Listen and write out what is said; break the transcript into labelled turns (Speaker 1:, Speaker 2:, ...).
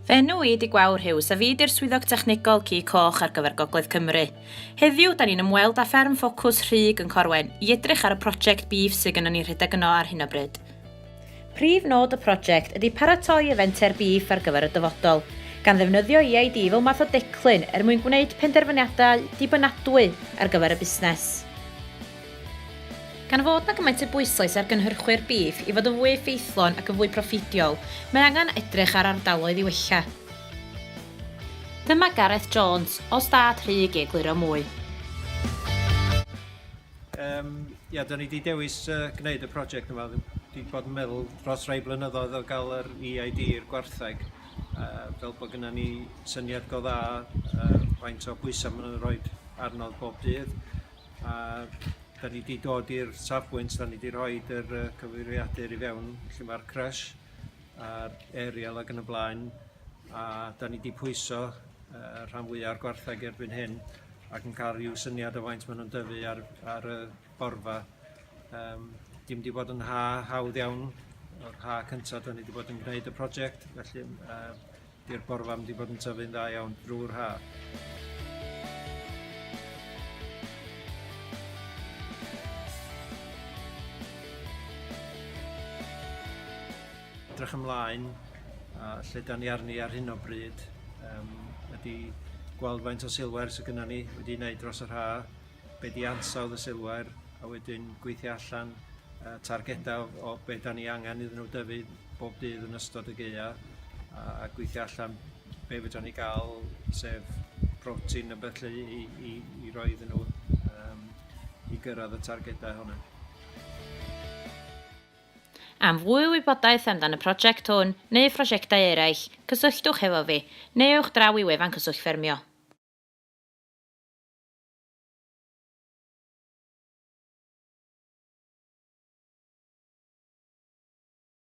Speaker 1: Fe enw i di Gwawr Hughes a fi di'r swyddog technegol ci coch ar gyfer Gogledd Cymru. Heddiw, da ni'n ymweld â fferm ffocws Rhug yn Corwen i edrych ar y prosiect bîff sydd gyda ni rhedeg yno ar hyn o bryd. Prif nod y prosiect ydy paratoi efenter bîff ar gyfer y dyfodol, gan ddefnyddio uned fel math o declyn mwyn gwneud penderfyniadau dibynadwy ar gyfer y busnes. Gan fod na gymaint o bwyslais ar gynhyrchwyr bîff i fod yn fwy effeithlon ac yn fwy proffidiol, mae angen edrych ar ardaloedd i wella. Dyma Gareth Jones o Ystâd Rhug i egluro mwy.
Speaker 2: Da ni wedi dewis gwneud y prosiect yma. Wedi bod yn meddwl dros rai blynyddoedd o gael yr EID i'r gwartheg. Fel bod gennym ni syniad go dda faint o bwysau maen nhw'n rhoi arnodd bob dydd. Da ni wedi dod i'r safbwynt, da ni wedi rhoi yr cyfeiriadur i fewn lle mae'r crush a'r aerial ac yn y blaen, a da ni wedi pwyso rhan fwyaf o'r gwartheg erbyn hyn ac yn cael rhyw syniad o faint maen nhw'n dyfu ar y borfa. Dim wedi bod yn hawdd iawn. O'r ha cyntaf da ni wedi bod yn gwneud y prosiect, felly di'r borfa wedi bod yn tyfu'n dda iawn drwy'r ha. Edrych ymlaen, lle da ni arni ar hyn o bryd, ydy gweld faint o silwair sydd gennym ni wedi wneud dros yr ha, be di ansawdd y silwair, a wedyn gweithio allan targedau o be da ni angen iddyn nhw dyfu bob dydd yn ystod y gaea, a gweithio allan be fydda ni gael, sef protein a beth i roi iddyn nhw i gyrraedd y targedau hwnna.
Speaker 1: Am fwy o wybodaeth amdan y prosiect hwn neu phrosiectau eraill, cysylltwch efo fi, neu ewch draw i wefan cyswllt ffermio.